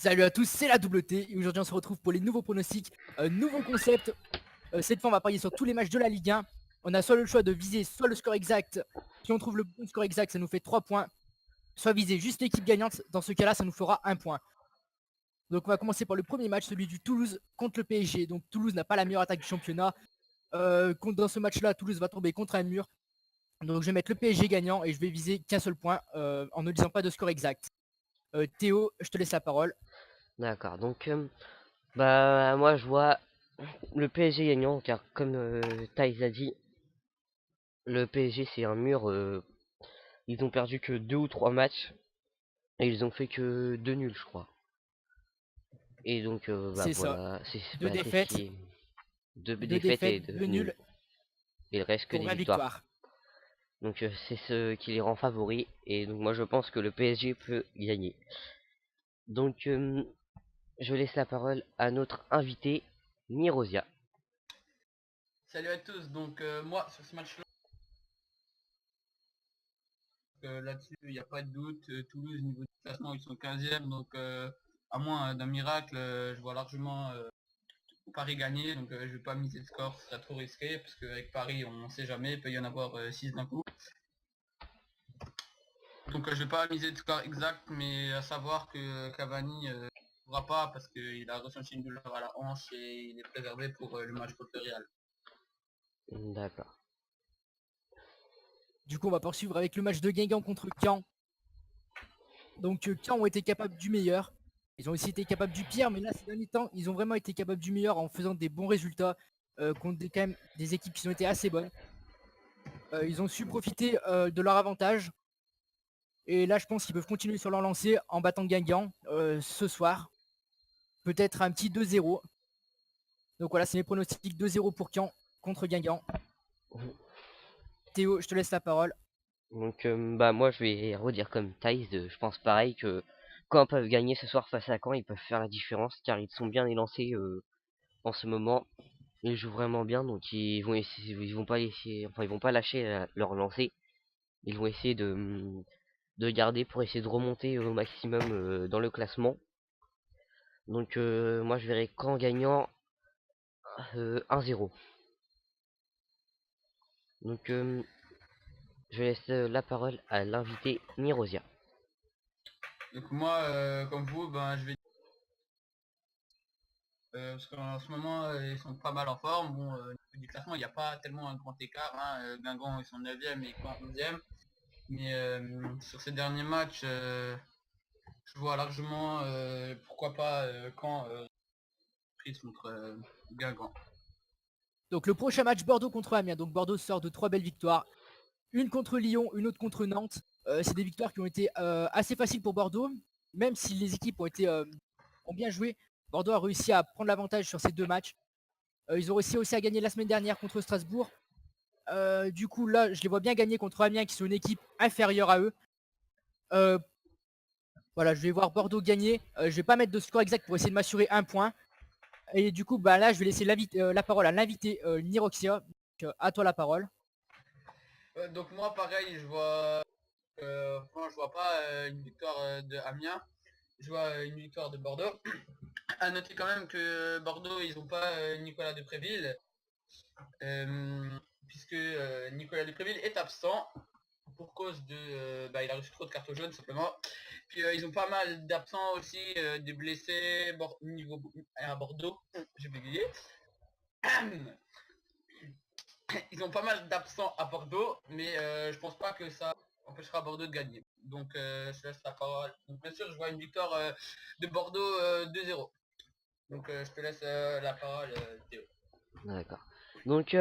Salut à tous, c'est la double T et aujourd'hui on se retrouve pour les nouveaux pronostics, nouveau concept. Cette fois on va parier sur tous les matchs de la Ligue 1. On a soit le choix de viser soit le score exact. Si on trouve le bon score exact, ça nous fait 3 points. Soit viser juste l'équipe gagnante, dans ce cas-là ça nous fera 1 point. Donc on va commencer par le premier match, celui du Toulouse contre le PSG. Donc Toulouse n'a pas la meilleure attaque du championnat. Dans ce match-là, Toulouse va tomber contre un mur. Donc je vais mettre le PSG gagnant et je vais viser qu'un seul point en ne disant pas de score exact. Théo, je te laisse la parole. D'accord, donc bah moi je vois le PSG gagnant car comme Thaïs a dit, le PSG c'est un mur, ils ont perdu que 2 ou 3 matchs et ils ont fait que 2 nuls je crois. Et donc bah C'est ça. voilà, c'est Deux bah, c'est défaites, deux deux défaites et défaites, 2 deux nuls. nuls Et il reste que pour des 20 victoires. victoires. Donc c'est ce qui les rend favoris et donc moi je pense que le PSG peut gagner. Donc je laisse la parole à notre invité Mirosia. Salut à tous, donc moi sur ce match-là, là-dessus il n'y a pas de doute. Toulouse niveau du classement ils sont 15e, donc à moins d'un miracle, je vois largement Paris gagner, donc je vais pas miser le score, ce serait trop risqué, parce qu'avec Paris on ne sait jamais, il peut y en avoir 6 d'un coup. Donc je vais pas miser le score exact, mais à savoir que Cavani ne pourra pas parce qu'il a ressenti une douleur à la hanche et il est préservé pour le match contre le Real. D'accord. Du coup, on va poursuivre avec le match de Guingamp contre Caen. Donc, Caen ont été capables du meilleur. Ils ont aussi été capables du pire, mais là, ces derniers temps, ils ont vraiment été capables du meilleur en faisant des bons résultats contre quand même des équipes qui ont été assez bonnes. Ils ont su profiter de leur avantage. Et là, je pense qu'ils peuvent continuer sur leur lancée en battant Guingamp ce soir. Peut-être un petit 2-0. Donc voilà, c'est mes pronostics 2-0 pour Caen contre Guingamp. Théo, je te laisse la parole. Donc bah moi je vais redire comme Thaïs, je pense pareil que quand ils peuvent gagner ce soir face à Caen, ils peuvent faire la différence car ils sont bien élancés en ce moment. Ils jouent vraiment bien donc ils vont pas laisser, enfin ils vont pas lâcher leur lancer. Ils vont essayer de garder pour essayer de remonter au maximum dans le classement. Donc moi je verrai Caen gagnant 1-0. Donc je laisse la parole à l'invité Mirosia. Donc moi, comme vous, ben, je vais parce qu'en ce moment, ils sont pas mal en forme. Bon, au niveau du classement, il n'y a pas tellement un grand écart, hein. Guingamp, ils sont 9e et Caen 11e. Mais sur ces derniers matchs, je vois largement, pourquoi pas, Caen prise contre Guingamp. Donc le prochain match Bordeaux contre Amiens. Donc Bordeaux sort de 3 belles victoires. Une contre Lyon, une autre contre Nantes. C'est des victoires qui ont été assez faciles pour Bordeaux. Même si les équipes ont bien joué, Bordeaux a réussi à prendre l'avantage sur ces deux matchs. Ils ont réussi aussi à gagner la semaine dernière contre Strasbourg. Du coup, là, je les vois bien gagner contre Amiens, qui sont une équipe inférieure à eux. Euh, voilà, je vais voir Bordeaux gagner. Je vais pas mettre de score exact pour essayer de m'assurer un point. Et du coup, bah là, je vais laisser la parole à l'invité Niroxia. Donc, à toi la parole. Donc moi, pareil, je vois pas une victoire de Amiens. Je vois une victoire de Bordeaux. À noter quand même que Bordeaux, ils n'ont pas Nicolas Depréville, puisque Nicolas Depréville est absent pour cause de... il a reçu trop de cartons jaunes simplement. Puis ils ont pas mal d'absents aussi, des blessés niveau à Bordeaux, j'ai bégayé. Ils ont pas mal d'absents à Bordeaux, mais je pense pas que ça empêchera Bordeaux de gagner. Donc je laisse la parole. Donc bien sûr, je vois une victoire de Bordeaux 2-0. Donc je te laisse la parole, Théo. D'accord. Donc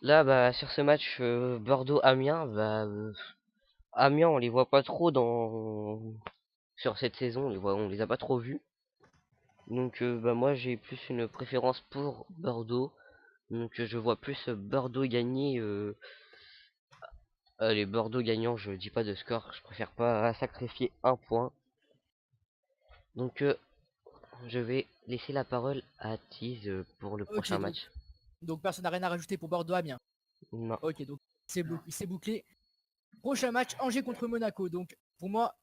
là, bah, sur ce match Bordeaux-Amiens, bah, Amiens, on les voit pas trop sur cette saison, on les a pas trop vus. Donc, bah, moi, j'ai plus une préférence pour Bordeaux. Donc, je vois plus Bordeaux gagner. Les Bordeaux gagnants, je dis pas de score, je préfère pas sacrifier un point. Donc, je vais laisser la parole à Tease pour le Ok, prochain match. donc personne n'a rien à rajouter pour Bordeaux Amiens. Non. Ok, donc c'est bouclé. Prochain match, Angers contre Monaco. Donc pour moi,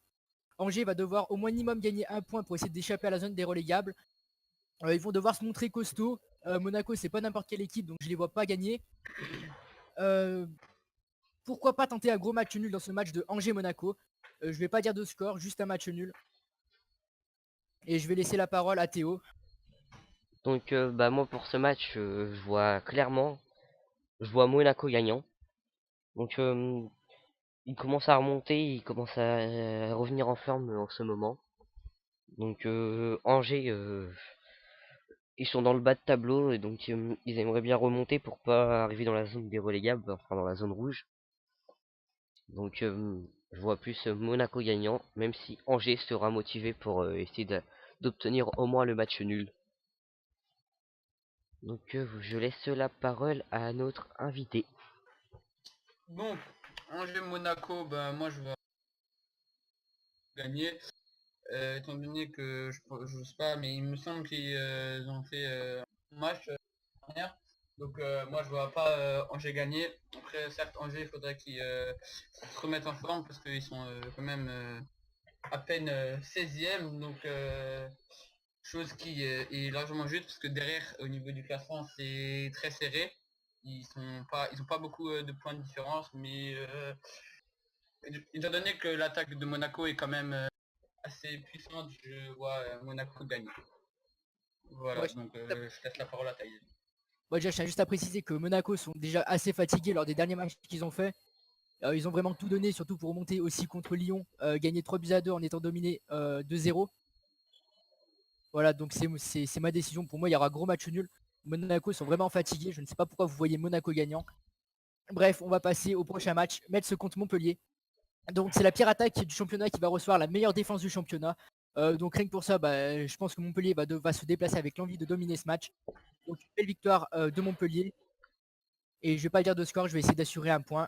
Angers va devoir au minimum gagner un point pour essayer d'échapper à la zone des relégables. Ils vont devoir se montrer costauds. Monaco, c'est pas n'importe quelle équipe, donc je les vois pas gagner. Euh, Pourquoi pas tenter un gros match nul dans ce match de Angers-Monaco. Je vais pas dire de score, juste un match nul. Et je vais laisser la parole à Théo. Donc bah moi pour ce match, je vois clairement, je vois Monaco gagnant. Donc il commence à remonter, il commence à revenir en forme en ce moment. Donc Angers, ils sont dans le bas de tableau et donc ils aimeraient bien remonter pour pas arriver dans la zone des relégables, enfin dans la zone rouge. Donc je vois plus Monaco gagnant, même si Angers sera motivé pour essayer d'obtenir au moins le match nul. Donc je laisse la parole à notre invité. Donc, Angers-Monaco, ben, moi je vais gagner. Étant donné que je sais pas, mais il me semble qu'ils ont fait un match dernière. Donc moi je vois pas Angers gagner. Après certes Angers il faudrait qu'ils se remettent en forme parce qu'ils sont quand même à peine 16e. Donc chose qui est largement juste parce que derrière au niveau du classement c'est très serré. Ils ont pas beaucoup de points de différence, mais étant donné que l'attaque de Monaco est quand même assez puissante, je vois Monaco gagner. Voilà, Ouais, donc je laisse la parole à Thaïs. moi, déjà, je tiens juste à préciser que Monaco sont déjà assez fatigués lors des derniers matchs qu'ils ont fait. Ils ont vraiment tout donné, surtout pour remonter aussi contre Lyon, gagner 3-2 en étant dominé 2-0. Voilà, donc c'est ma décision. Pour moi, il y aura gros match nul. Monaco sont vraiment fatigués. Je ne sais pas pourquoi vous voyez Monaco gagnant. Bref, on va passer au prochain match. Metz contre Montpellier. Donc c'est la pire attaque du championnat qui va recevoir la meilleure défense du championnat. Donc rien que pour ça, bah, je pense que Montpellier va se déplacer avec l'envie de dominer ce match. Donc une belle victoire de Montpellier. Et je vais pas dire de score, je vais essayer d'assurer un point.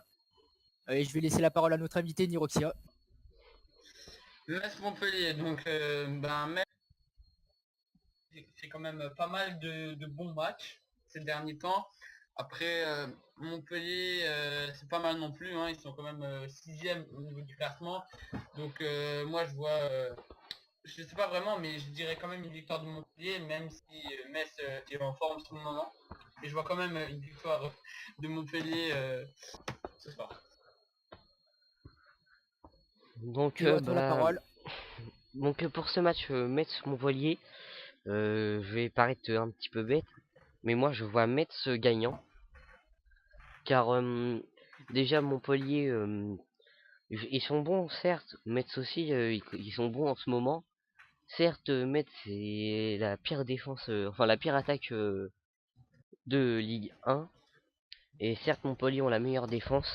Et je vais laisser la parole à notre invité Niroxia. Metz Montpellier, donc ben Metz fait quand même pas mal de bons matchs ces derniers temps. Après Montpellier c'est pas mal non plus, hein, ils sont quand même 6e au niveau du classement. Donc moi je vois je sais pas vraiment, mais je dirais quand même une victoire de Montpellier, même si Metz est en forme sur le moment. Et je vois quand même une victoire de Montpellier ce soir. Donc Théo, à toi la parole. pour ce match Metz-Montpellier, je vais paraître un petit peu bête, mais moi je vois Metz gagnant, car déjà Montpellier, ils sont bons certes, Metz aussi, ils sont bons en ce moment. Certes, Metz c'est la pire défense, enfin la pire attaque de Ligue 1, et certes Montpellier ont la meilleure défense,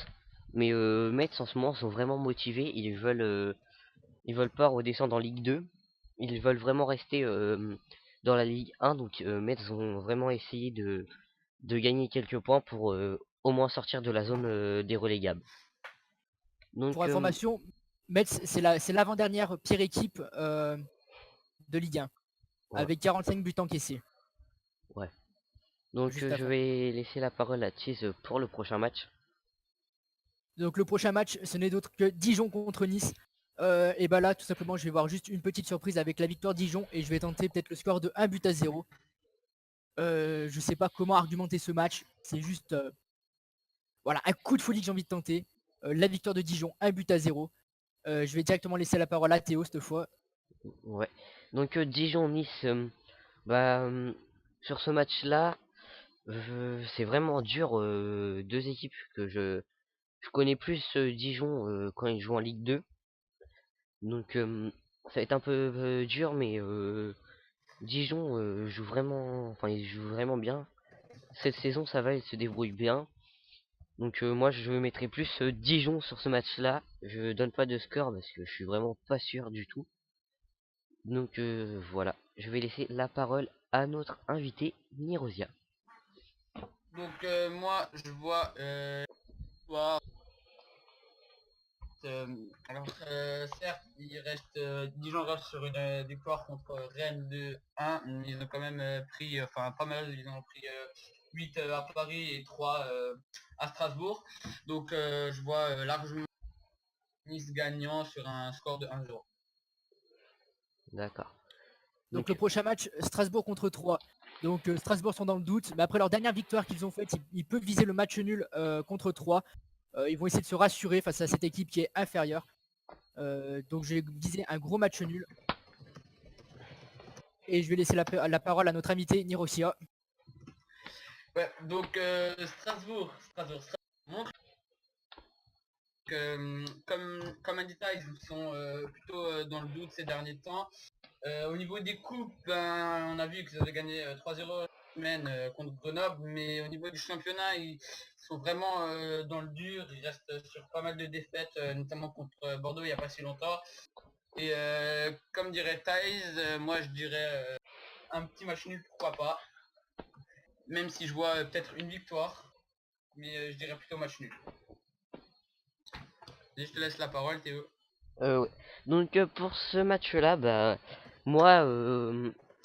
mais Metz en ce moment sont vraiment motivés, ils veulent pas redescendre en Ligue 2, ils veulent vraiment rester dans la Ligue 1, donc Metz vont vraiment essayer de gagner quelques points pour au moins sortir de la zone des relégables. Pour Donc information, Metz, c'est l'avant-dernière pire équipe de Ligue 1, ouais, avec 45 buts encaissés, ouais. Donc juste je avant. vais laisser la parole à Cheese pour le prochain match. Donc le prochain match, ce n'est d'autre que Dijon contre Nice. Et bah là, tout simplement, je vais voir juste une petite surprise avec la victoire Dijon et je vais tenter peut-être le score de 1-0. Je sais pas comment argumenter ce match. C'est juste voilà, un coup de folie que j'ai envie de tenter. La victoire de Dijon, 1-0. Je vais directement laisser la parole à Théo cette fois. Ouais. Donc Dijon-Nice, bah sur ce match-là, c'est vraiment dur. Deux équipes que je connais plus Dijon quand ils jouent en Ligue 2. Donc ça va être un peu dur, mais Dijon joue vraiment, enfin ils jouent vraiment bien. Cette saison, ça va, ils se débrouillent bien. Donc moi, je mettrai plus Dijon sur ce match-là. Je donne pas de score parce que je suis vraiment pas sûr du tout. Donc voilà, je vais laisser la parole à notre invité Nirosia. Donc moi je vois alors certes il reste Dijon reste sur une victoire contre Rennes 2-1, mais ils ont quand même pris enfin pas mal, ils ont pris 8 à Paris et 3 à Strasbourg. Donc je vois largement Nice gagnant sur un score de 1-0. D'accord. Donc le prochain match, Strasbourg contre 3. Donc Strasbourg sont dans le doute, mais après leur dernière victoire qu'ils ont faite, ils peuvent viser le match nul contre 3. Ils vont essayer de se rassurer face à cette équipe qui est inférieure. Donc je vais viser un gros match nul. Et je vais laisser la parole à notre invité Nirosia. Ouais, donc Strasbourg montre que, comme un détail, ils sont plutôt dans le doute ces derniers temps. Au niveau des coupes, ben, on a vu qu'ils avaient gagné 3-0 semaine contre Grenoble, mais au niveau du championnat, ils sont vraiment dans le dur. Ils restent sur pas mal de défaites, notamment contre Bordeaux il n'y a pas si longtemps. Et comme dirait Thaïs, moi je dirais un petit match nul, pourquoi pas. Même si je vois peut-être une victoire, mais je dirais plutôt match nul. Et je te laisse la parole, Théo. Ouais. Donc pour ce match-là, bah moi,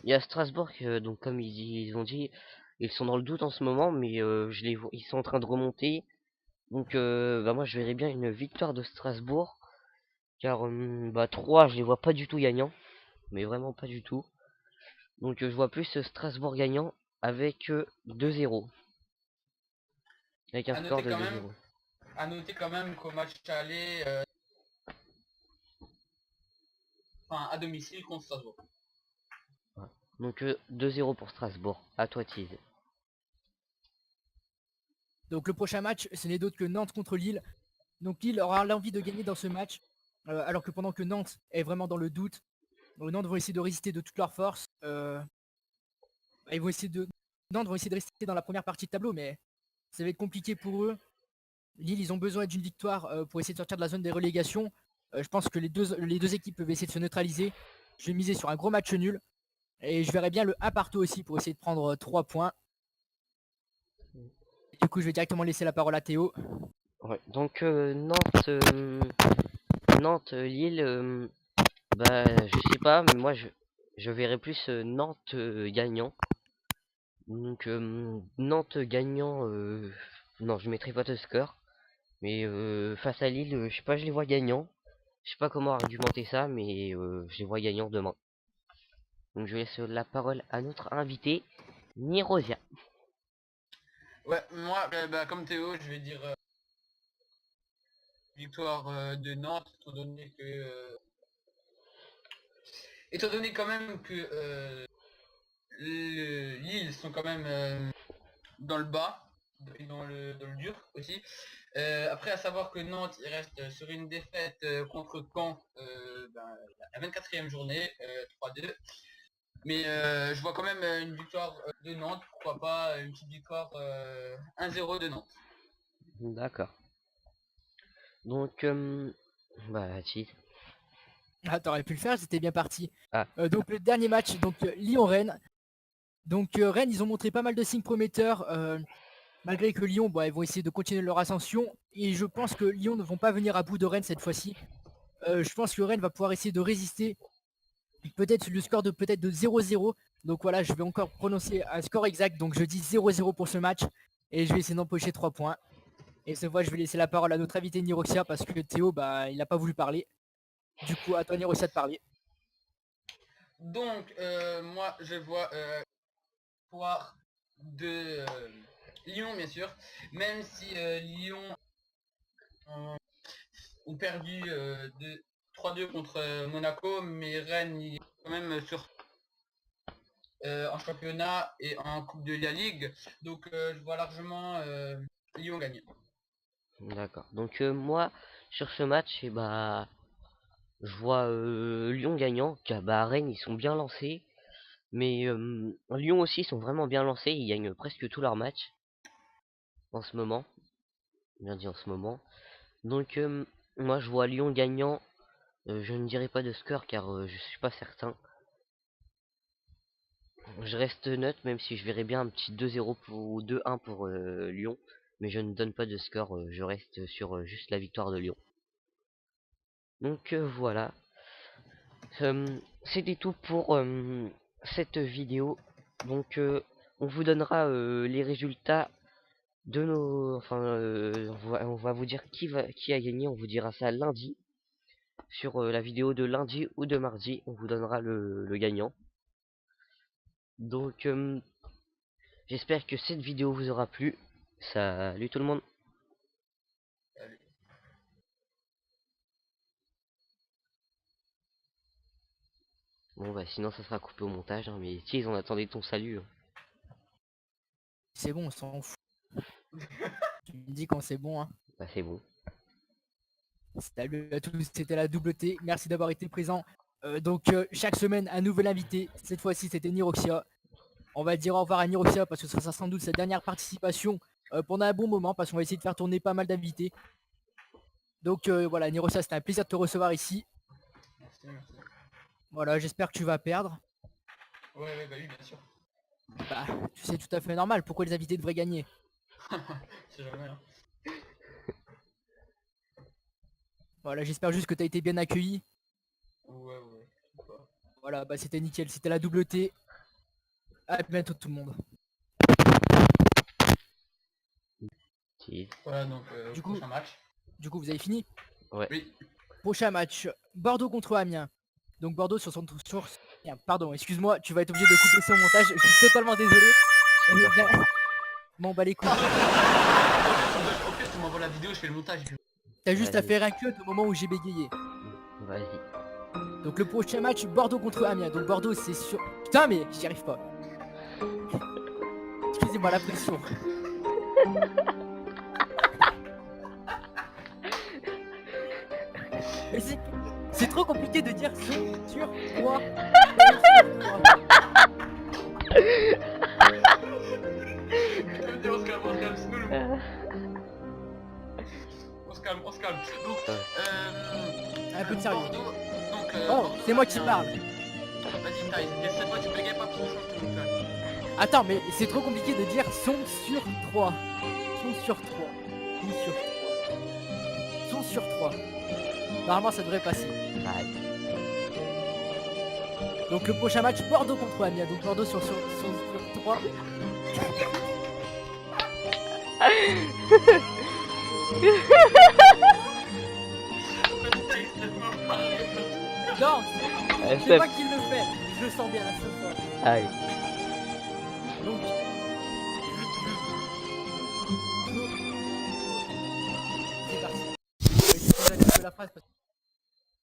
il y a Strasbourg, donc comme ils ont dit, ils sont dans le doute en ce moment, mais je les vois, ils sont en train de remonter. Donc bah moi je verrais bien une victoire de Strasbourg, car bah 3 je les vois pas du tout gagnants, mais vraiment pas du tout. Donc je vois plus Strasbourg gagnant avec 2-0, avec un À score noter de quand même, 2-0. qu'au match aller, enfin à domicile contre Strasbourg. Voilà. Donc 2-0 pour Strasbourg. À toi Tiz. Donc le prochain match, ce n'est d'autre que Nantes contre Lille. Donc Lille aura l'envie de gagner dans ce match, alors que pendant que Nantes est vraiment dans le doute, Nantes vont essayer de résister de toute leur force. Ils vont essayer de Nantes vont essayer de rester dans la première partie de tableau, mais ça va être compliqué pour eux. Lille, ils ont besoin d'une victoire pour essayer de sortir de la zone des relégations. Je pense que les deux équipes peuvent essayer de se neutraliser. Je vais miser sur un gros match nul. Et je verrai bien le 1 partout aussi pour essayer de prendre 3 points. Et du coup, je vais directement laisser la parole à Théo. Ouais. Donc Nantes, Lille, bah je sais pas, mais moi je verrais plus Nantes gagnant. Donc Nantes gagnant, non je mettrai pas de score, mais face à Lille, je sais pas, je les vois gagnants. Je sais pas comment argumenter ça, mais je les vois gagnants demain. Donc je laisse la parole à notre invité, Nirosia. Ouais, moi, bah, comme Théo, je vais dire victoire de Nantes, étant donné quand même que Lille sont quand même dans le bas, et dans le dur aussi. Après, à savoir que Nantes, il reste sur une défaite contre Caen, ben, la 24e journée, 3-2. Mais je vois quand même une victoire de Nantes, pourquoi pas une petite victoire 1-0 de Nantes. D'accord. Donc bah Tiz. Ah, t'aurais pu le faire, c'était bien parti. Ah, Donc le dernier match, donc Lyon-Rennes. Donc Rennes, ils ont montré pas mal de signes prometteurs, malgré que Lyon, ils vont essayer de continuer leur ascension. Et je pense que Lyon ne vont pas venir à bout de Rennes cette fois-ci. Je pense que Rennes va pouvoir essayer de résister. Peut-être le score peut-être de 0-0. Donc voilà, je vais encore prononcer un score exact. Donc je dis 0-0 pour ce match. Et je vais essayer d'empocher 3 points. Et cette fois, je vais laisser la parole à notre invité Niroxia parce que Théo, il n'a pas voulu parler. Du coup, à toi Niroxia de parler. Donc, moi, je vois victoire de Lyon, bien sûr, même si Lyon ont perdu de 3-2 contre Monaco, mais Rennes il est quand même sur en championnat et en Coupe de la Ligue, donc je vois largement Lyon gagner. d'accord. Donc moi, sur ce match, bah je vois Lyon gagnant, car bah Rennes ils sont bien lancés, mais Lyon aussi sont vraiment bien lancés, ils gagnent presque tous leurs matchs en ce moment, bien dit en ce moment. Donc moi je vois Lyon gagnant, je ne dirai pas de score car je suis pas certain. Je reste neutre même si je verrais bien un petit 2-0 ou 2-1 pour Lyon, mais je ne donne pas de score, je reste sur juste la victoire de Lyon. Donc voilà. C'était tout pour cette vidéo. Donc on vous donnera les résultats de nos... Enfin, on va vous dire qui a gagné, on vous dira ça lundi. sur la vidéo de lundi ou de mardi, on vous donnera le gagnant. Donc j'espère que cette vidéo vous aura plu. Salut tout le monde. Allez. Bon bah sinon ça sera coupé au montage, hein, mais si on attendait ton salut. C'est bon, on s'en fout. Tu me dis quand c'est bon, hein. Bah c'est bon. Salut à tous, c'était la double T. Merci d'avoir été présent. Donc chaque semaine un nouvel invité. Cette fois-ci c'était Niroxia. On va dire au revoir à Niroxia parce que ce sera sans doute sa dernière participation pendant un bon moment parce qu'on va essayer de faire tourner pas mal d'invités. Donc voilà Niroxia, c'était un plaisir de te recevoir ici. Merci, merci. Voilà, j'espère que tu vas perdre. Ouais, bah oui, bien sûr. Bah tu sais, tout à fait normal. Pourquoi les invités devraient gagner? C'est jamais, hein. Voilà, j'espère juste que tu as été bien accueilli. Ouais. Je sais pas. Voilà, bah c'était nickel, c'était la double T. À bientôt tout le monde. Cheese. Voilà, donc Du coup- prochain match. Du coup, vous avez fini? Oui. Prochain match, Bordeaux contre Amiens. Donc Bordeaux sur son tour. Pardon, excuse-moi, tu vas être obligé de couper son montage. Je suis totalement désolé. Bon bah les couilles. Au pire, tu m'envoies la vidéo, je fais le montage. T'as juste à Vas-y. faire un cut au moment où j'ai bégayé. Vas-y. Donc le prochain match, Bordeaux contre Amiens. Donc Bordeaux c'est sûr. Putain mais j'y arrive pas. Excusez-moi la pression. Mais c'est trop compliqué de dire sur 3. On se calme. Donc, Un peu de sérieux. Bordeaux, donc, Oh, Bordeaux, c'est moi qui Amiens. parle. Vas-y, Thaïs, et cette fois tu bégayes pas parce que je change ton montage. Attends, mais c'est trop compliqué de dire son sur 3. Son sur 3. Son sur 3. Son sur 3. Normalement, ça devrait passer. Aïe. Donc le prochain match, Bordeaux contre Amiens. Donc Bordeaux sur 3. Non, c'est moi qui le fais. Je le sens bien la seule fois. Aïe. Donc... C'est parti. Je vais essayer de la phrase parce que...